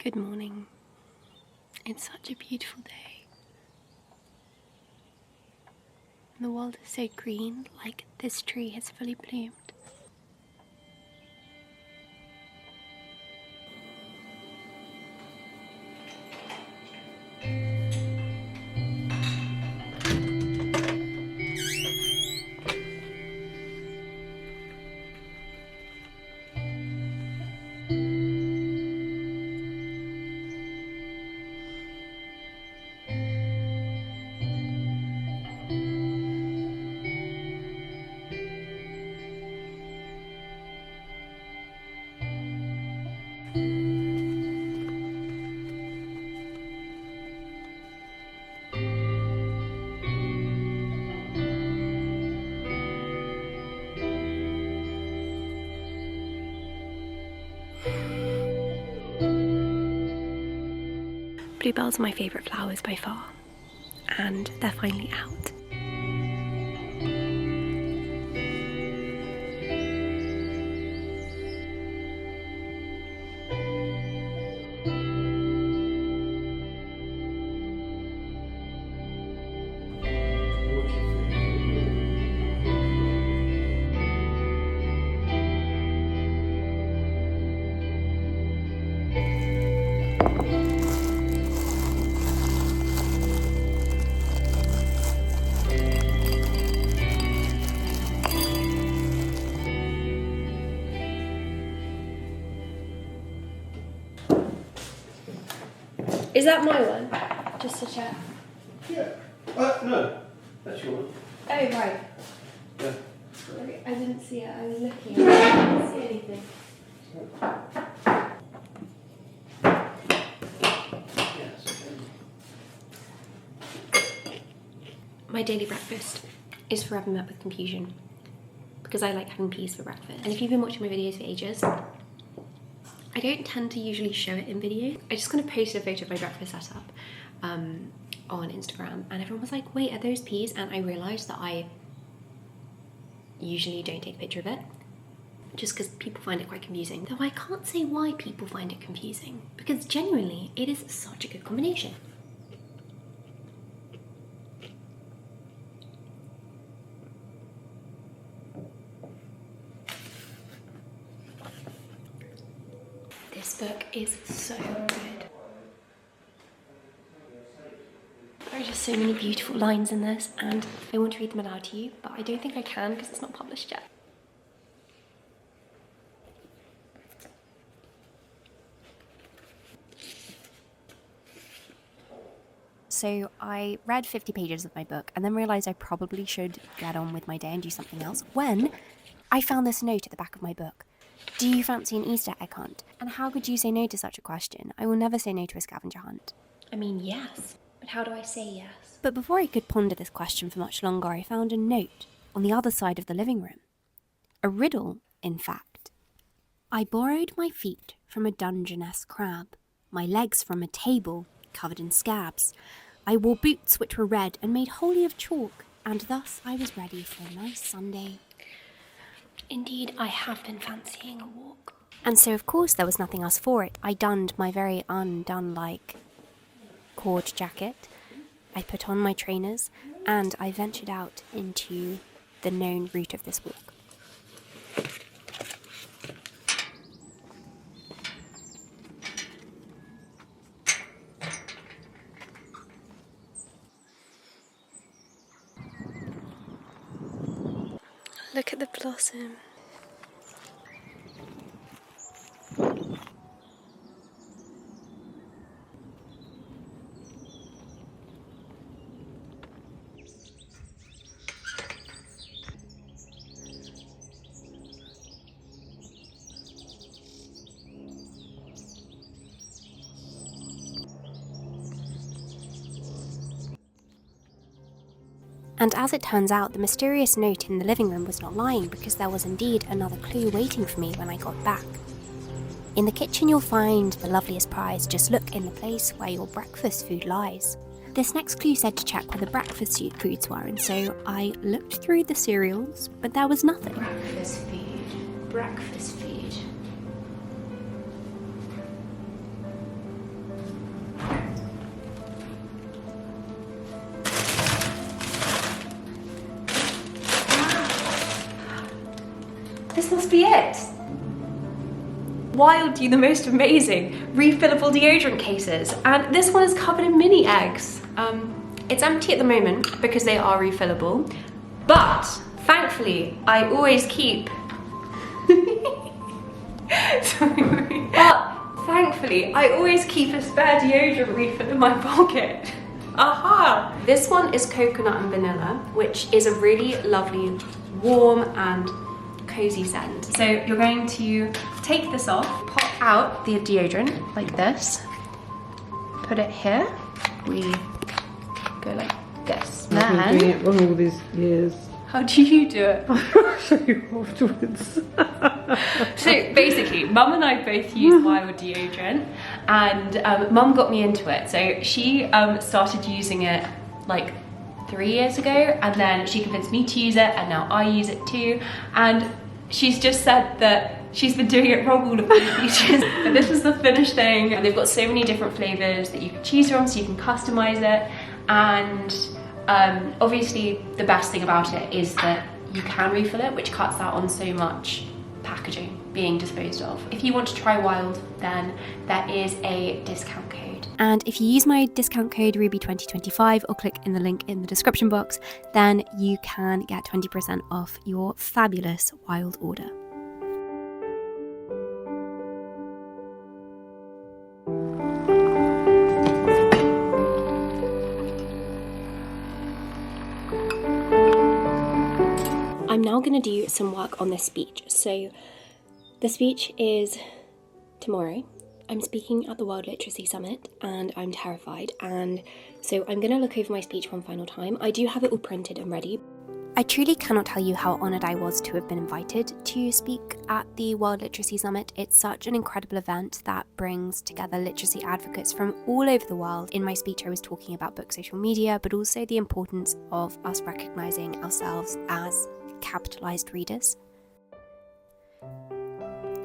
Good morning. It's such a beautiful day. And the world is so green, like this tree has fully bloomed. Bluebells are my favourite flowers by far, and they're finally out. Is that my one? Just to check. Yeah. No. That's your one. Oh, right. Yeah. Okay, I didn't see it. I was looking. I didn't see anything. My daily breakfast is forever met with confusion because I like having peas for breakfast. And if you've been watching my videos for ages, I don't tend to usually show it in video. I just kind of posted a photo of my breakfast setup on Instagram, and everyone was like, wait, are those peas? And I realised that I usually don't take a picture of it just because people find it quite confusing. Though I can't say why people find it confusing, because genuinely it is such a good combination. This book is so good. There are just so many beautiful lines in this, and I want to read them aloud to you, but I don't think I can because it's not published yet. So I read 50 pages of my book and then realised I probably should get on with my day and do something else when I found this note at the back of my book. Do you fancy an Easter egg hunt? And how could you say no to such a question? I will never say no to a scavenger hunt. I mean, yes. But how do I say yes? But before I could ponder this question for much longer, I found a note on the other side of the living room. A riddle, in fact. I borrowed my feet from a Dungeness crab, my legs from a table covered in scabs. I wore boots which were red and made wholly of chalk, and thus I was ready for a nice Sunday. Indeed, I have been fancying a walk. And so, of course, there was nothing else for it. I donned my very undone-like cord jacket, I put on my trainers, and I ventured out into the known route of this walk. Look at the blossom. And as it turns out, the mysterious note in the living room was not lying, because there was indeed another clue waiting for me when I got back. In the kitchen you'll find the loveliest prize, just look in the place where your breakfast food lies. This next clue said to check where the breakfast foods were, and so I looked through the cereals, but there was nothing. Breakfast food, breakfast food. this must be it. Wild do the most amazing refillable deodorant cases, and this one is covered in mini eggs. It's empty at the moment because they are refillable, but thankfully I always keep sorry. But thankfully I always keep a spare deodorant refill in my pocket. Aha! This one is coconut and vanilla, which is a really lovely warm and cozy scent. So you're going to take this off, pop out the deodorant like this, put it here, we go like this. I've been doing it wrong all these years. How do you do it? I'll show you afterwards. So basically, Mum and I both use Wild deodorant, and Mum got me into it. So she started using it like 3 years ago, and then she convinced me to use it, and now I use it too. And she's just said that she's been doing it wrong all of these years. But this is the finished thing, and they've got so many different flavors that you can choose from, so you can customize it. And obviously the best thing about it is that you can refill it, which cuts out on so much packaging being disposed of. If you want to try Wild, then there is a discount code. And if you use my discount code Ruby2025 or click in the link in the description box, then you can get 20% off your fabulous Wild order. I'm now going to do some work on this speech. So the speech is tomorrow. I'm speaking at the World Literacy Summit and I'm terrified, and so I'm going to look over my speech one final time. I do have it all printed and ready. I truly cannot tell you how honoured I was to have been invited to speak at the World Literacy Summit. It's such an incredible event that brings together literacy advocates from all over the world. In my speech I was talking about book social media, but also the importance of us recognising ourselves as capitalised readers.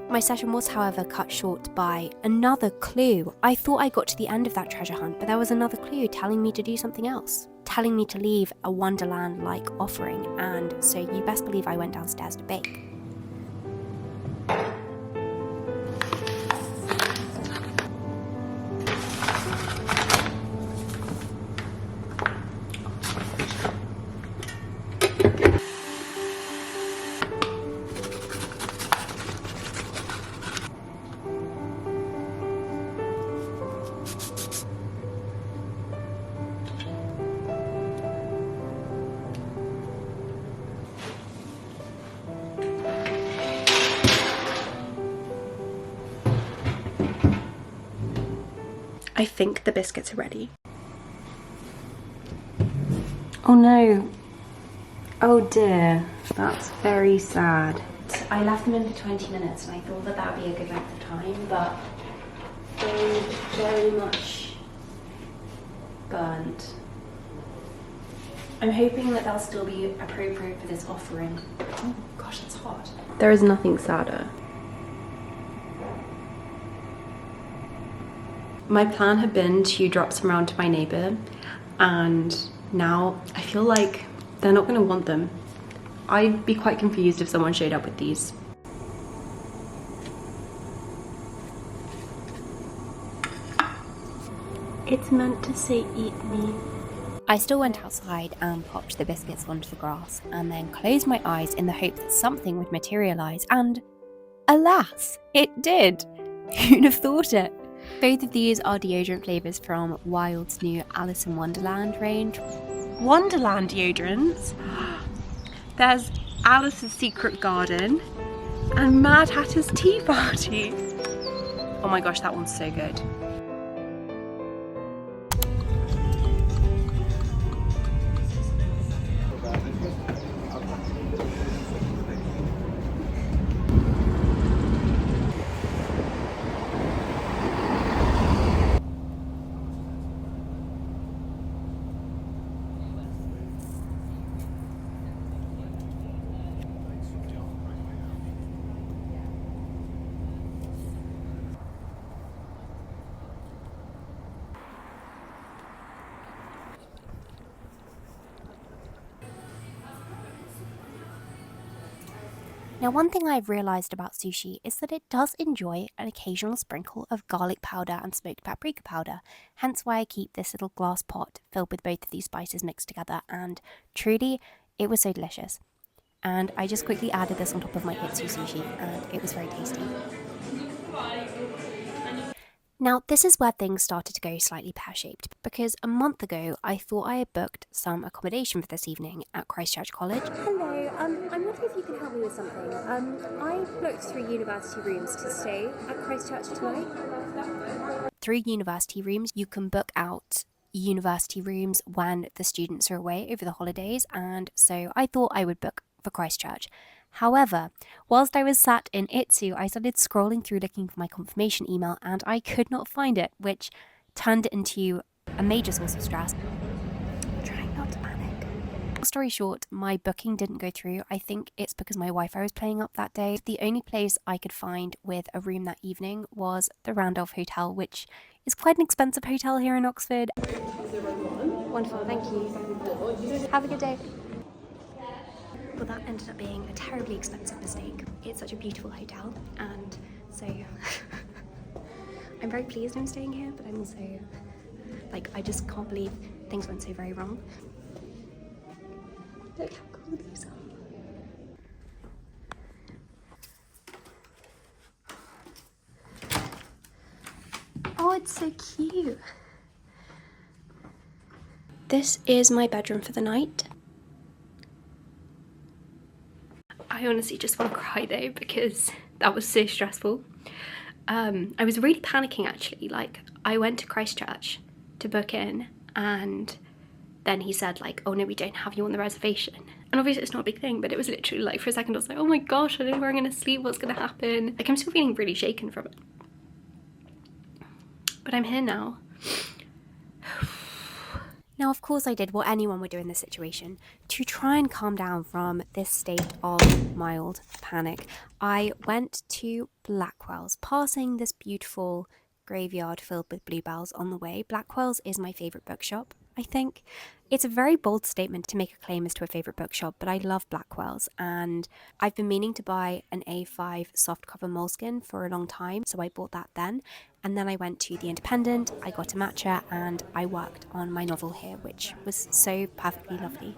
My session was, however, cut short by another clue. I thought I got to the end of that treasure hunt, but there was another clue telling me to do something else, telling me to leave a Wonderland-like offering, and so you best believe I went downstairs to bake. I think the biscuits are ready. Oh no. Oh dear. That's very sad. I left them in for 20 minutes and I thought that that would be a good length of time, but they're very much burnt. I'm hoping that they'll still be appropriate for this offering. Oh gosh, it's hot. There is nothing sadder. My plan had been to drop some around to my neighbour, and now I feel like they're not going to want them. I'd be quite confused if someone showed up with these. It's meant to say eat me. I still went outside and popped the biscuits onto the grass, and then closed my eyes in the hope that something would materialise, and alas, it did! Who'd have thought it? Both of these are deodorant flavours from Wild's new Alice in Wonderland range. Wonderland deodorants? There's Alice's Secret Garden and Mad Hatter's Tea Party. Oh my gosh, that one's so good. Now, one thing I've realised about sushi is that it does enjoy an occasional sprinkle of garlic powder and smoked paprika powder, hence why I keep this little glass pot filled with both of these spices mixed together, and truly, it was so delicious. And I just quickly added this on top of my Itsu sushi, and it was very tasty. Now, this is where things started to go slightly pear-shaped, because a month ago I thought I had booked some accommodation for this evening at Christchurch College. Hello, I'm wondering if you can help me with something. I booked 3 university rooms to stay at Christchurch tonight. Through university rooms, you can book out university rooms when the students are away over the holidays, and so I thought I would book for Christchurch. However, whilst I was sat in Itsu, I started scrolling through looking for my confirmation email and I could not find it, which turned into a major source of stress. I'm trying not to panic. Long story short, my booking didn't go through. I think it's because my Wi-Fi was playing up that day. The only place I could find with a room that evening was the Randolph Hotel, which is quite an expensive hotel here in Oxford. Wonderful, thank you. Have a good day. Well, that ended up being a terribly expensive mistake. It's such a beautiful hotel, and so I'm very pleased I'm staying here, but I'm also, like, I just can't believe things went so very wrong. Look how cool these are. Oh, it's so cute. This is my bedroom for the night. I honestly just want to cry though, because that was so stressful. I was really panicking actually. Like, I went to Christchurch to book in and then he said like, oh no, we don't have you on the reservation. And obviously it's not a big thing, but it was literally like, for a second I was like, oh my gosh, I don't know where I'm gonna sleep, what's gonna happen. Like, I'm still feeling really shaken from it. But I'm here now. Now, of course, I did what anyone would do in this situation. To try and calm down from this state of mild panic, I went to Blackwells, passing this beautiful graveyard filled with bluebells on the way. Blackwells is my favourite bookshop, I think. It's a very bold statement to make a claim as to a favourite bookshop, but I love Blackwells, and I've been meaning to buy an A5 softcover moleskin for a long time, so I bought that then. And then I went to The Independent, I got a matcha, and I worked on my novel here, which was so perfectly lovely.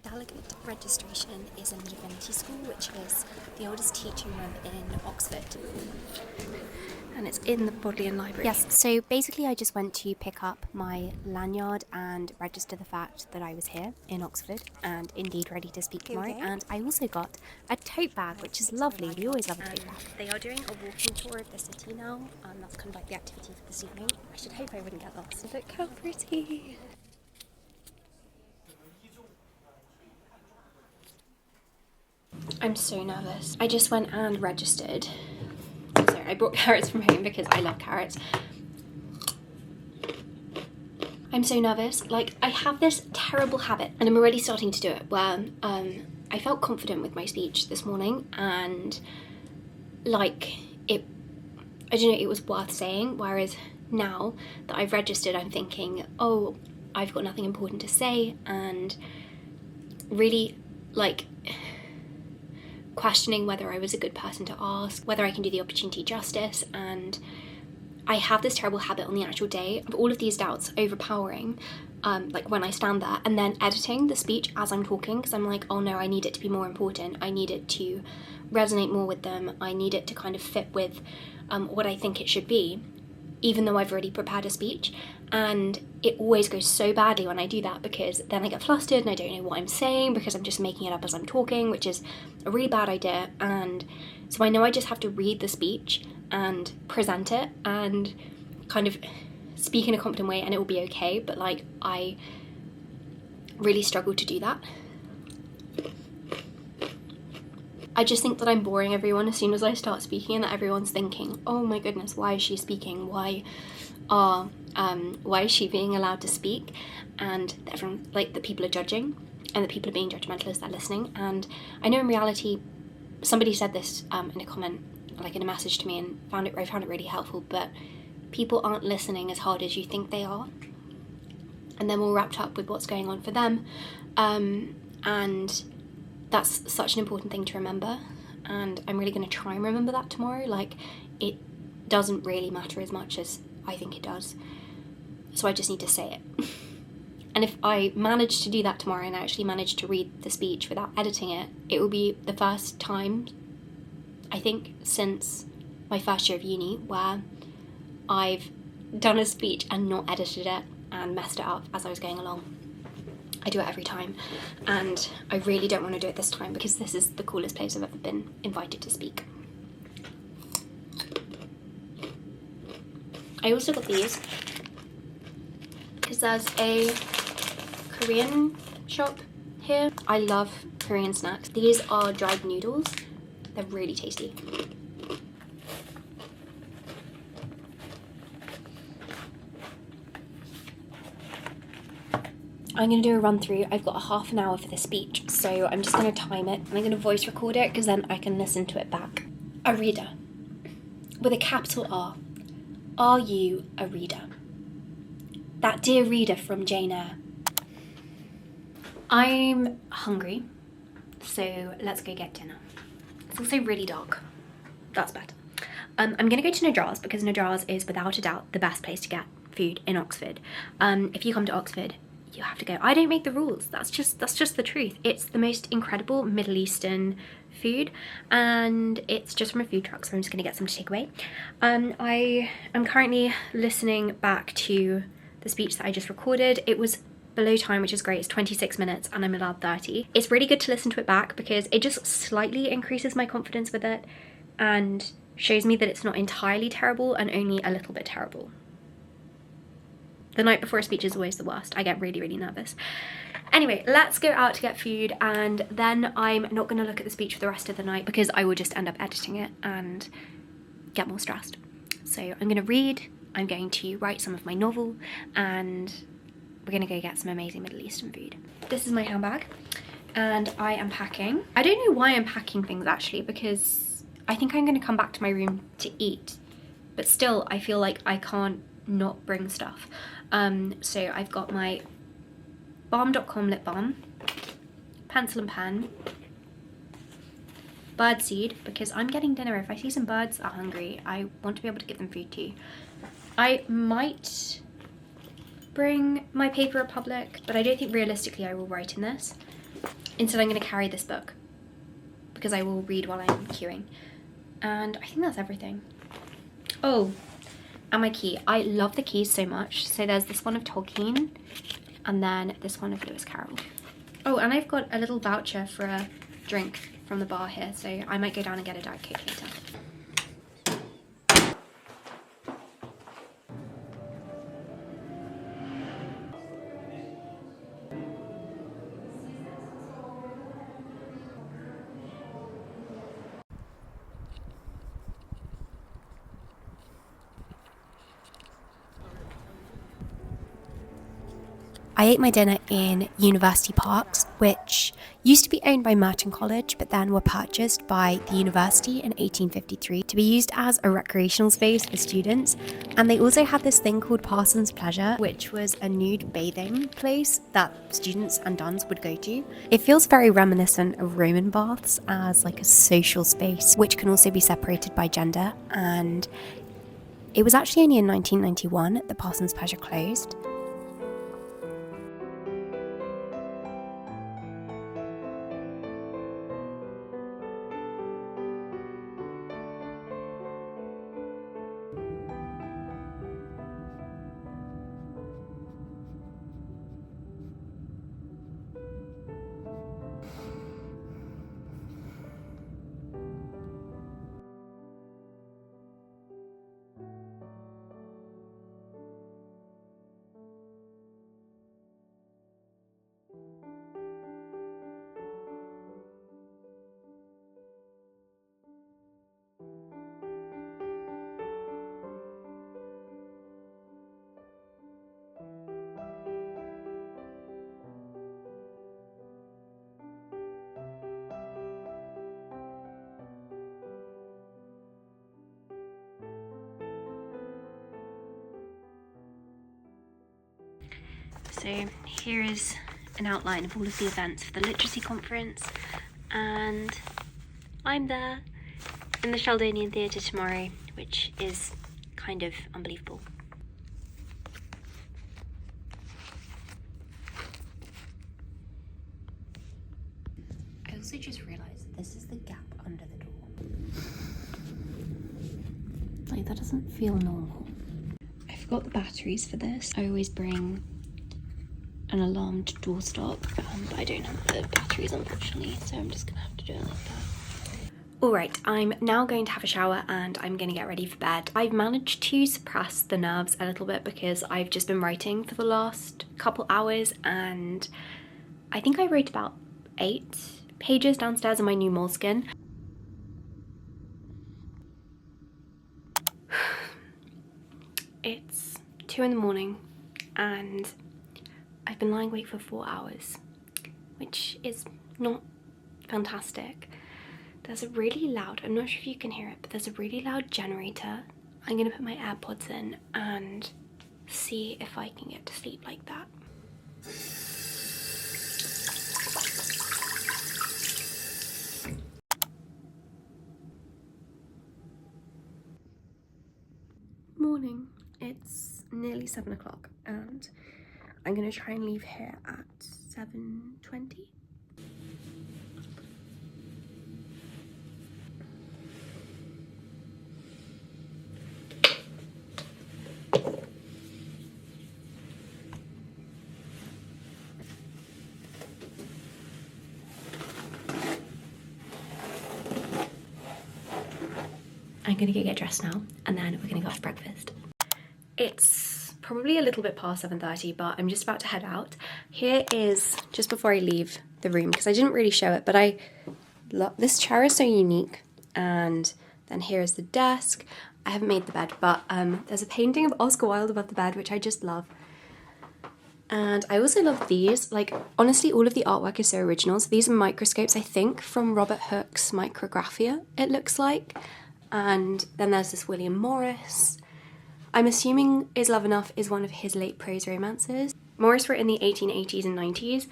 Delegate registration is in the Divinity School, which is the oldest teaching room in Oxford. And it's in the Bodleian Library. Yes, so basically I just went to pick up my lanyard and register the fact that I was here in Oxford and indeed ready to speak tomorrow. Okay. And I also got a tote bag, which is lovely. We always love a tote bag. They are doing a walking tour of the city now, and that's kind of like the activity for this evening. I should hope I wouldn't get lost. Look how pretty. I'm so nervous. I just went and registered. Sorry, I brought carrots from home because I love carrots. I'm so nervous. Like, I have this terrible habit, and I'm already starting to do it, where I felt confident with my speech this morning, and like, I don't know, it was worth saying, whereas now that I've registered, I'm thinking, oh, I've got nothing important to say, and really, like, questioning whether I was a good person to ask, whether I can do the opportunity justice. And I have this terrible habit on the actual day of all of these doubts overpowering, like when I stand there and then editing the speech as I'm talking, because I'm like, oh no, I need it to be more important, I need it to resonate more with them, I need it to kind of fit with what I think it should be, even though I've already prepared a speech. And it always goes so badly when I do that, because then I get flustered and I don't know what I'm saying because I'm just making it up as I'm talking, which is a really bad idea. And so I know I just have to read the speech and present it and kind of speak in a confident way and it will be okay, but like, I really struggle to do that. I just think that I'm boring everyone as soon as I start speaking, and that everyone's thinking, oh my goodness, why is she speaking? Why is she being allowed to speak? And everyone, like, that people are judging and that people are being judgmental as they're listening. And I know in reality, somebody said this in a comment, like in a message to me, and I found it really helpful, but people aren't listening as hard as you think they are, and they're more wrapped up with what's going on for them, and that's such an important thing to remember, and I'm really going to try and remember that tomorrow. Like, it doesn't really matter as much as I think it does, so I just need to say it. And if I manage to do that tomorrow and I actually manage to read the speech without editing it, it will be the first time, I think, since my first year of uni where I've done a speech and not edited it and messed it up as I was going along. I do it every time, and I really don't want to do it this time because this is the coolest place I've ever been invited to speak. I also got these because there's a Korean shop here. I love Korean snacks. These are dried noodles. They're really tasty. I'm going to do a run through. I've got a half an hour for the speech, so I'm just going to time it and I'm going to voice record it because then I can listen to it back. A reader. With a capital R. Are you a reader? That dear reader from Jane Eyre. I'm hungry, so let's go get dinner. It's also really dark. That's better. I'm going to go to Nadra's because Nadra's is without a doubt the best place to get food in Oxford. If you come to Oxford, you have to go. I don't make the rules. That's just the truth. It's the most incredible Middle Eastern food, and it's just from a food truck, so I'm just going to get some to take away. I am currently listening back to the speech that I just recorded. It was below time, which is great. It's 26 minutes and I'm allowed 30. It's really good to listen to it back because it just slightly increases my confidence with it and shows me that it's not entirely terrible and only a little bit terrible. The night before a speech is always the worst. I get really, really nervous. Anyway, let's go out to get food, and then I'm not going to look at the speech for the rest of the night because I will just end up editing it and get more stressed. So I'm going to read, I'm going to write some of my novel, and we're going to go get some amazing Middle Eastern food. This is my handbag, and I am packing. I don't know why I'm packing things actually, because I think I'm going to come back to my room to eat, but still I feel like I can't not bring stuff. So I've got my balm.com lip balm, pencil and pen, birdseed, because I'm getting dinner. If I see some birds that are hungry, I want to be able to give them food too. I might bring my Paper Republic, but I don't think realistically I will write in this. Instead, I'm going to carry this book because I will read while I'm queuing. And I think that's everything. Oh, and my key. I love the keys so much. So there's this one of Tolkien and then this one of Lewis Carroll. Oh, and I've got a little voucher for a drink from the bar here, so I might go down and get a Diet Coke later. I ate my dinner in University Parks, which used to be owned by Merton College, but then were purchased by the university in 1853 to be used as a recreational space for students. And they also had this thing called Parsons Pleasure, which was a nude bathing place that students and duns would go to. It feels very reminiscent of Roman baths as like a social space, which can also be separated by gender. And it was actually only in 1991 that Parsons Pleasure closed. So here is an outline of all of the events for the literacy conference, and I'm there in the Sheldonian Theatre tomorrow, which is kind of unbelievable. I also just realised that this is the gap under the door. Like, that doesn't feel normal. I forgot the batteries for this. I always bring an alarmed doorstop, but I don't have the batteries unfortunately, so I'm just gonna have to do it like that. Alright, I'm now going to have a shower and I'm gonna get ready for bed. I've managed to suppress the nerves a little bit because I've just been writing for the last couple hours, and I think I wrote about 8 pages downstairs in my new moleskin. It's 2 in the morning and I've been lying awake for 4 hours, which is not fantastic. There's a really loud, I'm not sure if you can hear it, but there's a really loud generator. I'm gonna put my AirPods in and see if I can get to sleep like that. Morning. It's nearly 7 o'clock and I'm gonna try and leave here at 7:20. I'm gonna go get dressed now and then we're gonna go have breakfast. It's probably a little bit past 7:30, but I'm just about to head out. Here is, just before I leave the room, because I didn't really show it, but this chair is so unique. And then here is the desk. I haven't made the bed, but there's a painting of Oscar Wilde above the bed, which I just love. And I also love these. Like, honestly, all of the artwork is so original. So these are microscopes, I think, from Robert Hooke's Micrographia, it looks like. And then there's this William Morris. I'm assuming Is Love Enough is one of his late prose romances. Morris wrote in the 1880s and 90s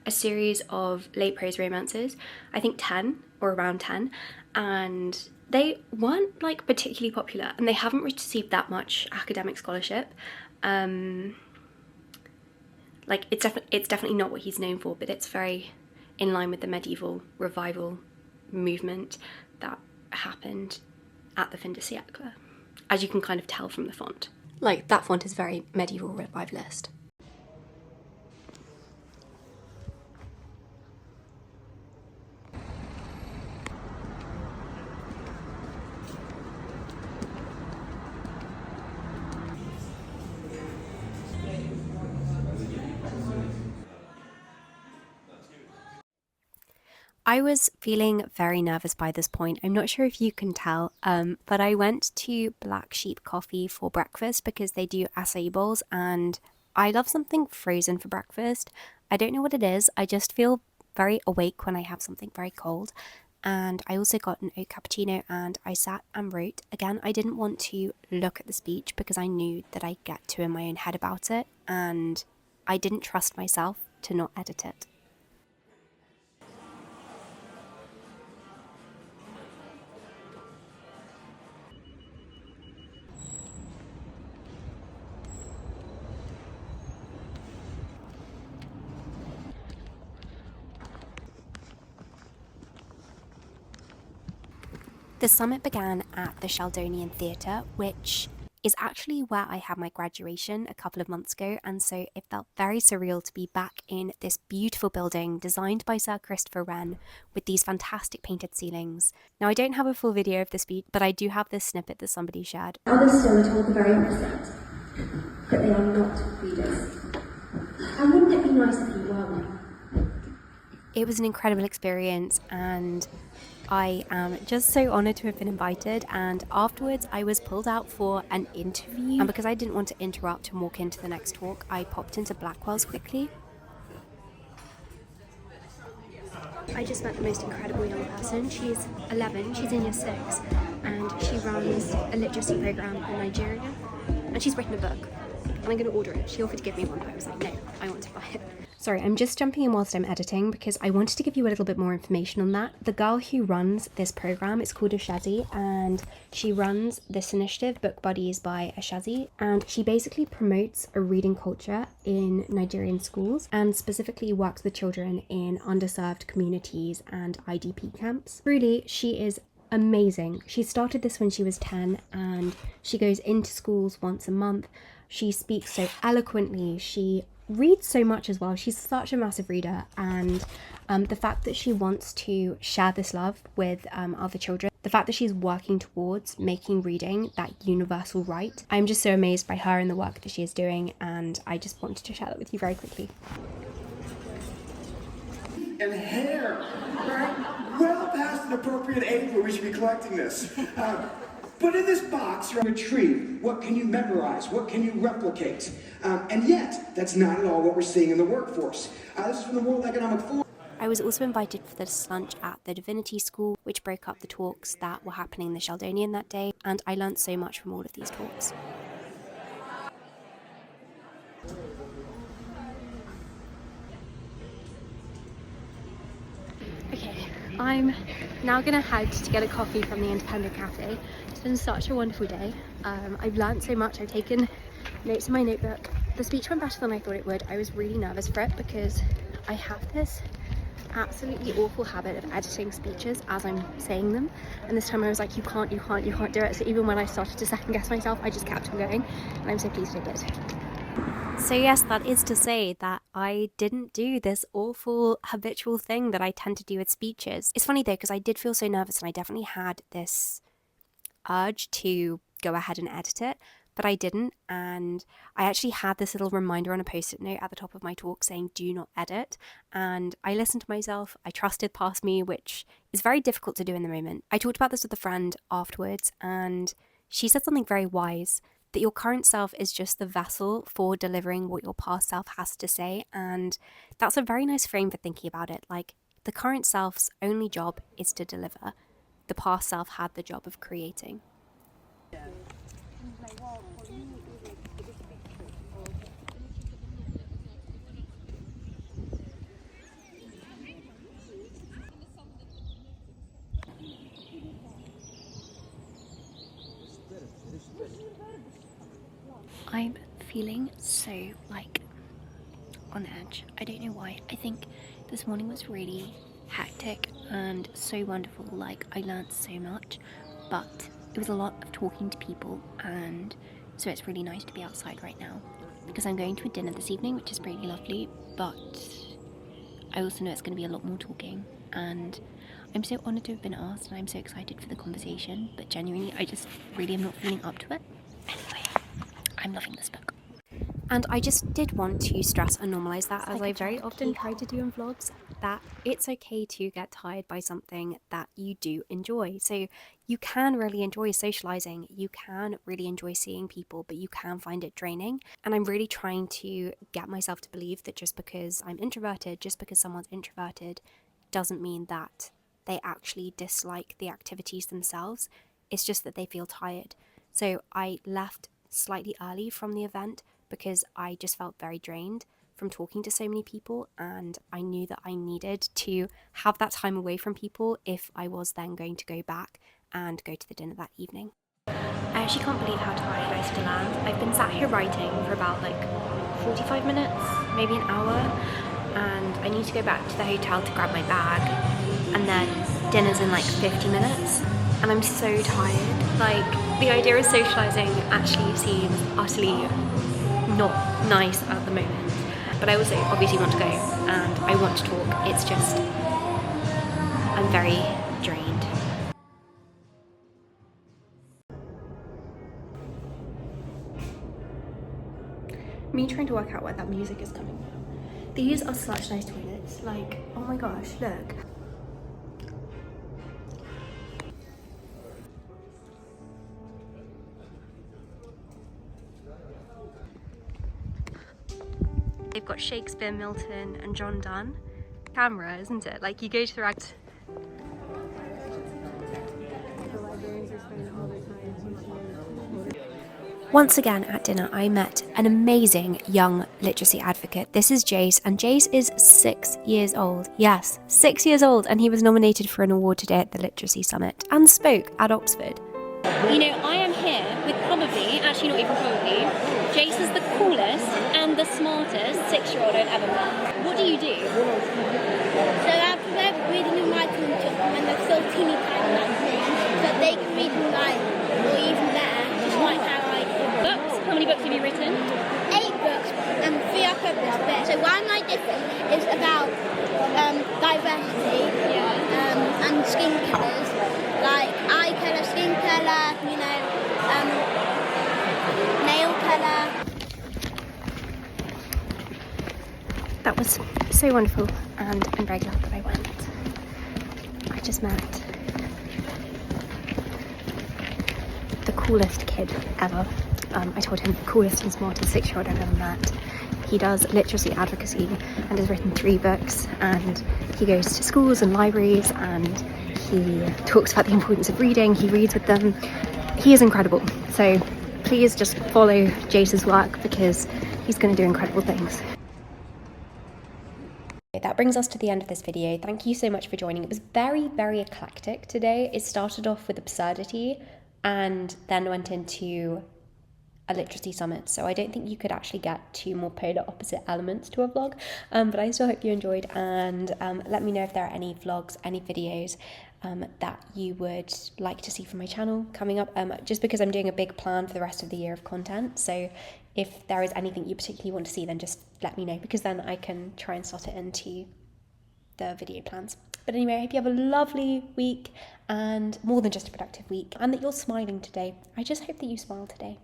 a series of late prose romances, I think 10 or around 10, and they weren't like particularly popular and they haven't received that much academic scholarship. Like it's definitely not what he's known for, but it's very in line with the medieval revival movement that happened at the fin de siècle, as you can kind of tell from the font. Like, that font is very medieval revivalist. I was feeling very nervous by this point. I'm not sure if you can tell, but I went to Black Sheep Coffee for breakfast because they do acai bowls, and I love something frozen for breakfast. I don't know what it is, I just feel very awake when I have something very cold. And I also got an oat cappuccino and I sat and wrote. Again, I didn't want to look at the speech because I knew that I'd get too in my own head about it, and I didn't trust myself to not edit it. The summit began at the Sheldonian Theatre, which is actually where I had my graduation a couple of months ago, and so it felt very surreal to be back in this beautiful building designed by Sir Christopher Wren with these fantastic painted ceilings. Now, I don't have a full video of the speech, but I do have this snippet that somebody shared. Others still are told the very opposite, that they are not readers. And wouldn't it be nice if you were one? It was an incredible experience, and I am just so honoured to have been invited. And afterwards I was pulled out for an interview, and because I didn't want to interrupt and walk into the next talk, I popped into Blackwells quickly. I just met the most incredible young person. She's 11, she's in year 6, and she runs a literacy programme in Nigeria, and she's written a book. and I'm going to order it. She offered to give me one, but I was like, no, I want to buy it. Sorry, I'm just jumping in whilst I'm editing because I wanted to give you a little bit more information on that. The girl who runs this program is called Ashezi, and she runs this initiative, Book Buddies by Ashezi, and she basically promotes a reading culture in Nigerian schools and specifically works with children in underserved communities and IDP camps. Really, she is amazing. She started this when she was 10 and she goes into schools once a month. She speaks so eloquently. She reads so much as well. She's such a massive reader, and the fact that she wants to share this love with other children, the fact that she's working towards making reading that universal right, I'm just so amazed by her and the work that she is doing, and I just wanted to share that with you very quickly. And hair, right? Well past an appropriate age where we should be collecting this. But in this box, you're retrieve. What can you memorize? What can you replicate? And yet, that's not at all what we're seeing in the workforce. This is from the World Economic Forum. I was also invited for this lunch at the Divinity School, which broke up the talks that were happening in the Sheldonian that day, and I learnt so much from all of these talks. Okay, I'm now gonna head to get a coffee from the Independent Cafe. It's been such a wonderful day. I've learnt so much. I've taken notes in my notebook. The speech went better than I thought it would. I was really nervous for it because I have this absolutely awful habit of editing speeches as I'm saying them, and this time I was like, you can't do it. So even when I started to second guess myself, I just kept on going, and I'm so pleased I did. So yes, that is to say that I didn't do this awful habitual thing that I tend to do with speeches. It's funny though, because I did feel so nervous and I definitely had this urge to go ahead and edit it, but I didn't. And I actually had this little reminder on a post-it note at the top of my talk saying do not edit, and I listened to myself. I trusted past me, which is very difficult to do in the moment. I talked about this with a friend afterwards, and she said something very wise, that your current self is just the vessel for delivering what your past self has to say. And that's a very nice frame for thinking about it. Like, the current self's only job is to deliver. The past self had the job of creating. I'm feeling so, like, on edge. I don't know why. I think this morning was really hectic and so wonderful. Like, I learned so much, but it was a lot of talking to people, and so it's really nice to be outside right now because I'm going to a dinner this evening, which is really lovely, but I also know it's going to be a lot more talking, and I'm so honoured to have been asked, and I'm so excited for the conversation, but genuinely I just really am not feeling up to it. Anyway, I'm loving this book. And I just did want to stress and normalise that, as I very often try to do in vlogs, that it's okay to get tired by something that you do enjoy. So you can really enjoy socialising, you can really enjoy seeing people, but you can find it draining. And I'm really trying to get myself to believe that just because I'm introverted, just because someone's introverted, doesn't mean that they actually dislike the activities themselves. It's just that they feel tired. So I left slightly early from the event because I just felt very drained from talking to so many people, and I knew that I needed to have that time away from people if I was then going to go back and go to the dinner that evening. I actually can't believe how tired I still am. I've been sat here writing for about like 45 minutes, maybe an hour, and I need to go back to the hotel to grab my bag, and then dinner's in like 50 minutes. And I'm so tired. Like, the idea of socialising actually seems utterly not nice at the moment. But I also obviously want to go and I want to talk. It's just, I'm very drained. Me trying to work out where that music is coming from. These are such nice toilets. Like, oh my gosh, look. They've got Shakespeare, Milton, and John Donne. Camera, isn't it? Like, you go to the right. Once again at dinner, I met an amazing young literacy advocate. This is Jayce, and Jayce is 6 years old. Yes, 6 years old, and he was nominated for an award today at the Literacy Summit and spoke at Oxford. You know, I am here with probably, actually not even probably, Jayce is the coolest and the smartest 6-year-old I've ever met. What do you do? So they're reading and writing to them when they're still teeny tiny like me, so they can read and write, or even better, just like how I do. Books? How many books have you written? 8 books and 3 are published there. So one I different is about diversity and skin colours, like eye colour, skin colour, you know, nail colour. That was so wonderful, and I'm very glad that I went. I just met the coolest kid ever. I told him coolest and smartest 6-year-old I've ever met. He does literacy advocacy and has written 3 books, and he goes to schools and libraries and he talks about the importance of reading. He reads with them. He is incredible. So please just follow Jayce's work because he's going to do incredible things. That brings us to the end of this video. Thank you so much for joining. It was very, very eclectic today. It started off with absurdity and then went into a literacy summit, so I don't think you could actually get 2 more polar opposite elements to a vlog, but I still hope you enjoyed, and let me know if there are any vlogs, any videos that you would like to see from my channel coming up, just because I'm doing a big plan for the rest of the year of content. So if there is anything you particularly want to see, then just let me know, because then I can try and slot it into the video plans. But anyway, I hope you have a lovely week and more than just a productive week, and that you're smiling today. I just hope that you smile today.